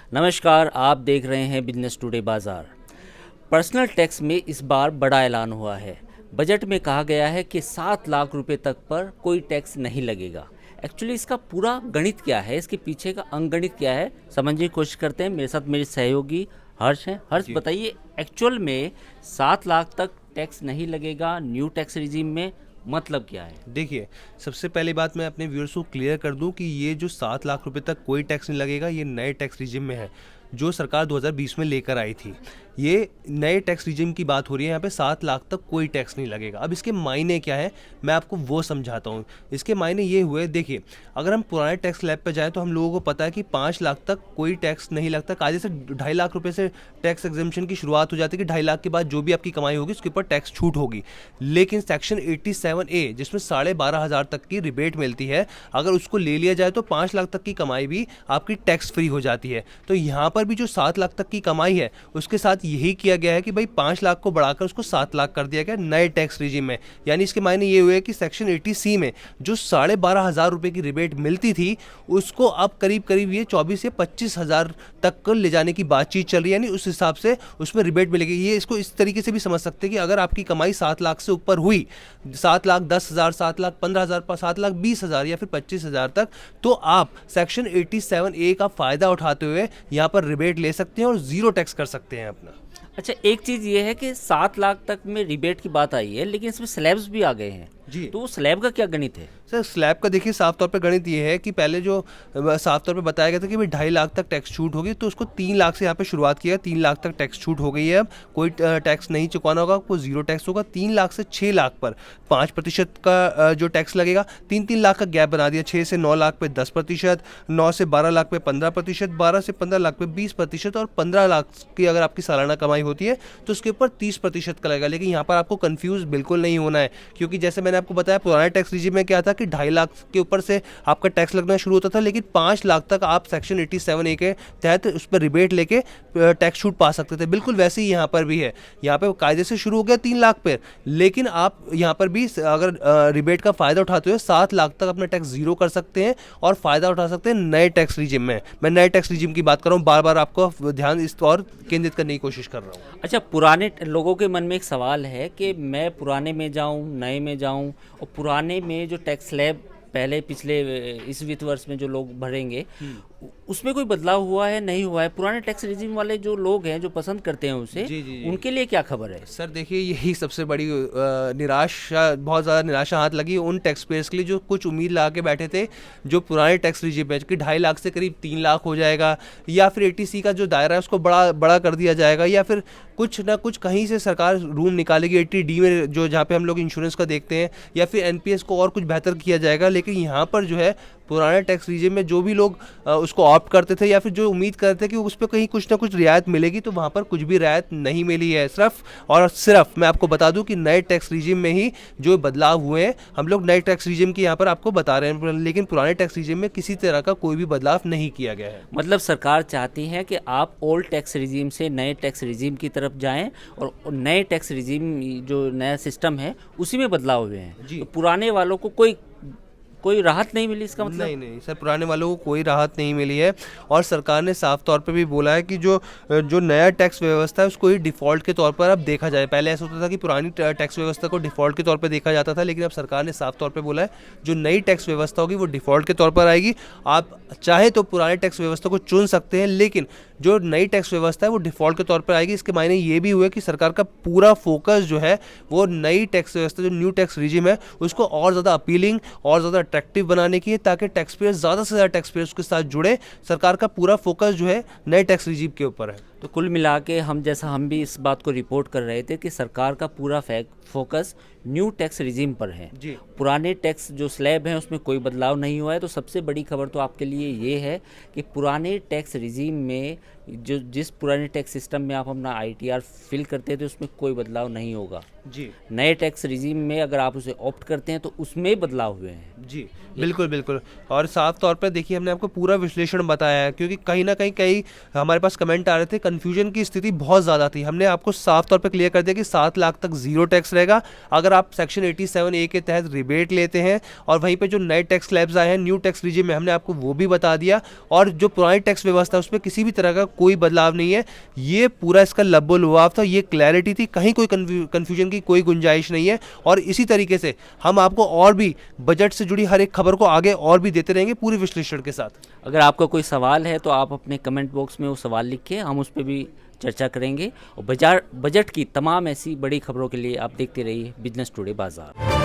नमस्कार, आप देख रहे हैं बिजनेस टुडे बाज़ार। पर्सनल टैक्स में इस बार बड़ा ऐलान हुआ है। बजट में कहा गया है कि 7 लाख रुपए तक पर कोई टैक्स नहीं लगेगा। एक्चुअली इसका पूरा गणित क्या है, इसके पीछे का अंकगणित क्या है, समझने की कोशिश करते हैं। मेरे साथ मेरे सहयोगी हर्ष हैं। हर्ष, जी बताइए, एक्चुअल में 7 लाख तक टैक्स नहीं लगेगा न्यू टैक्स रिजीम में, मतलब क्या है? देखिए, सबसे पहली बात मैं अपने व्यूअर्स को क्लियर कर दूं कि ये जो 7 लाख रुपए तक कोई टैक्स नहीं लगेगा, ये नए टैक्स रिजिम में है जो सरकार 2020 में लेकर आई थी। ये नए टैक्स रिजिम की बात हो रही है। यहाँ पे 7 लाख तक कोई टैक्स नहीं लगेगा। अब इसके मायने क्या है, मैं आपको वो समझाता हूँ। इसके मायने ये हुए, देखिए, अगर हम पुराने टैक्स स्लैब पे जाएँ तो हम लोगों को पता है कि 5 लाख तक कोई टैक्स नहीं लगता। कायदे से 2.5 लाख रुपए से टैक्स एग्जेम्पशन की शुरुआत हो जाती है कि 2.5 लाख के बाद जो भी आपकी कमाई होगी उसके ऊपर टैक्स छूट होगी। लेकिन सेक्शन 87A जिसमें 12,500 तक की रिबेट मिलती है, अगर उसको ले लिया जाए तो 5 लाख तक की कमाई भी आपकी टैक्स फ्री हो जाती है। तो यहाँ पर भी जो 7 लाख तक की कमाई है उसके साथ यही किया गया है कि भाई 5 लाख को बढ़ाकर उसको 7 लाख कर दिया गया नए टैक्स रिजिम में। यानी इसके मायने ये हुए कि सेक्शन 80C में जो 12,500 रुपए की रिबेट मिलती थी उसको अब करीब करीब ये 24 से 25,000 तक को ले जाने की बातचीत चल रही है। यानी उस हिसाब से उसमें रिबेट मिलेगी। ये इसको इस तरीके से भी समझ सकते हैं कि अगर आपकी कमाई 7 लाख से ऊपर हुई, 7,10,000, 7,15,000, 7,20,000 या फिर 25,000 तक, तो आप सेक्शन 87A का फ़ायदा उठाते हुए यहाँ पर रिबेट ले सकते हैं और ज़ीरो टैक्स कर सकते हैं अपना। अच्छा, एक चीज़ ये है कि 7 लाख तक में रिबेट की बात आई है, लेकिन इसमें स्लैब्स भी आ गए हैं। जी तो वो स्लैब का क्या गणित है? सर, स्लैब का देखिए साफ तौर पे गणित ये है कि पहले जो साफ तौर पे बताया गया था कि भाई 2.5 लाख तक टैक्स छूट होगी, तो उसको 3 लाख से यहाँ पे शुरुआत किया। 3 लाख तक टैक्स छूट हो गई है। अब कोई टैक्स नहीं चुकाना होगा, आपको जीरो टैक्स होगा। 3 लाख से 6 लाख पर 5% का जो टैक्स लगेगा। 3-3 लाख का गैप बना दिया। 6 से 9 लाख पे 10%, 9 से 12 लाख पे 15%, 12 से 15 लाख पे 20% और 15 लाख की अगर आपकी सालाना कमाई होती है तो उसके ऊपर 30% का लगेगा। लेकिन यहाँ पर आपको कन्फ्यूज बिल्कुल नहीं होना है, क्योंकि जैसे मैंने आपको बताया पुराने टैक्स रिजिम में क्या था कि 2.5 लाख के ऊपर से आपका टैक्स लगना शुरू होता था, लेकिन 5 लाख तक आप सेक्शन 87A के तहत उस पर रिबेट लेके टैक्स छूट पा सकते थे। बिल्कुल वैसे ही यहाँ पर भी है। यहाँ पे कायदे से शुरू हो गया 3 लाख पर, लेकिन आप यहाँ पर भी अगर रिबेट का फायदा उठाते हुए 7 लाख तक अपना टैक्स जीरो कर सकते हैं और फायदा उठा सकते हैं नए टैक्स रिजिम में। मैं नए टैक्स रिजिम की बात कर रहा हूँ, बार बार आपको ध्यान इस और केंद्रित करने की कोशिश कर रहा हूँ। अच्छा, पुराने लोगों के मन में एक सवाल है कि मैं पुराने में जाऊं, नए में जाऊं, और पुराने में जो टैक्स स्लैब पहले पिछले इस वित्त वर्ष में जो लोग भरेंगे उसमें कोई बदलाव हुआ है, नहीं हुआ है? पुराने टैक्स रिजिम वाले जो लोग हैं, जो पसंद करते हैं उसे, जी जी जी उनके लिए क्या खबर है? सर, देखिए, यही सबसे बड़ी निराशा, बहुत ज़्यादा निराशा हाथ लगी उन टैक्स पेयर्स के लिए जो कुछ उम्मीद लगा के बैठे थे जो पुराने टैक्स रिजिम है कि 2.5 लाख से करीब 3 लाख हो जाएगा, या फिर 80C का जो दायरा है उसको बड़ा बड़ा कर दिया जाएगा, या फिर कुछ ना कुछ कहीं से सरकार रूम निकालेगी 80D में, जो जहाँ पे हम लोग इंश्योरेंस का देखते हैं, या फिर NPS को और कुछ बेहतर किया जाएगा। लेकिन यहाँ पर जो है पुराने टैक्स रिजिम में जो भी लोग उसको ऑप्ट करते थे या फिर जो उम्मीद करते थे कि उस पर कहीं कुछ ना कुछ रियायत मिलेगी, तो वहाँ पर कुछ भी रियायत नहीं मिली है। सिर्फ और सिर्फ मैं आपको बता दूं कि नए टैक्स रिजिम में ही जो बदलाव हुए हैं, हम लोग नए टैक्स रिजिम की यहाँ पर आपको बता रहे हैं, लेकिन पुराने टैक्स रिजिम में किसी तरह का कोई भी बदलाव नहीं किया गया है। मतलब सरकार चाहती है कि आप ओल्ड टैक्स रिजीम से नए टैक्स रिजीम की तरफ जाएं, और नए टैक्स रिजीम जो नया सिस्टम है उसी में बदलाव हुए हैं। जी। तो पुराने वालों को कोई राहत नहीं मिली, इसका मतलब? नहीं सर, पुराने वालों को कोई राहत नहीं मिली है। और सरकार ने साफ तौर पे भी बोला है कि जो नया टैक्स व्यवस्था है उसको ही डिफ़ॉल्ट के तौर पर अब देखा जाए। पहले ऐसा होता था कि पुरानी टैक्स व्यवस्था को डिफ़ॉल्ट के तौर पर देखा जाता था, लेकिन अब सरकार ने साफ तौर पे बोला है जो नई टैक्स व्यवस्था होगी वो डिफ़ॉल्ट के तौर पर आएगी। आप चाहे तो पुराने टैक्स व्यवस्था को चुन सकते हैं, लेकिन जो नई टैक्स व्यवस्था है वो डिफ़ॉल्ट के तौर पर आएगी। इसके मायने ये भी हुए कि सरकार का पूरा फोकस जो है वो नई टैक्स व्यवस्था, जो न्यू टैक्स रिजिम है, उसको और ज़्यादा अपीलिंग और ज़्यादा अट्रैक्टिव बनाने की है, ताकि टैक्स पेयर्स ज़्यादा से ज़्यादा टैक्स पेयर्स के साथ जुड़े। सरकार का पूरा फोकस जो है नए टैक्स रिजिम के ऊपर है। तो कुल मिला के हम भी इस बात को रिपोर्ट कर रहे थे कि सरकार का पूरा फोकस न्यू टैक्स रिजीम पर है। जी। पुराने टैक्स जो स्लैब हैं उसमें कोई बदलाव नहीं हुआ है। तो सबसे बड़ी खबर तो आपके लिए ये है कि पुराने टैक्स रिजीम में जिस पुराने टैक्स सिस्टम में आप अपना ITR फिल करते थे उसमें कोई बदलाव नहीं होगा। जी नए टैक्स रिजीम में अगर आप उसे ऑप्ट करते हैं तो उसमें बदलाव हुए हैं। जी बिल्कुल बिल्कुल। और साफ तौर पर देखिए, हमने आपको पूरा विश्लेषण बताया है, क्योंकि कहीं ना कहीं कई हमारे पास कमेंट आ रहे थे, कन्फ्यूजन की स्थिति बहुत ज़्यादा थी। हमने आपको साफ तौर पर क्लियर कर दिया कि 7 लाख तक जीरो टैक्स रहेगा। अगर आप सेक्शन 87A के तहत रिबेट लेते हैं, और वहीं पे जो नए टैक्स स्लैब्स आए हैं न्यू टैक्स रिजिम में, हमने आपको वो भी बता दिया, और जो पुरानी टैक्स व्यवस्था उसमें किसी भी तरह का कोई बदलाव नहीं है। ये पूरा इसका लब्बो लुआब था, ये क्लैरिटी थी, कहीं कोई कन्फ्यूजन की कोई गुंजाइश नहीं है। और इसी तरीके से हम आपको और भी बजट से जुड़ी हर एक खबर को आगे और भी देते रहेंगे पूरे विश्लेषण के साथ। अगर आपका कोई सवाल है तो आप अपने कमेंट बॉक्स में वो सवाल लिखिए, हम उस पर भी चर्चा करेंगे। और बजट की तमाम ऐसी बड़ी खबरों के लिए आप देखते रहिए बिजनेस टुडे बाज़ार।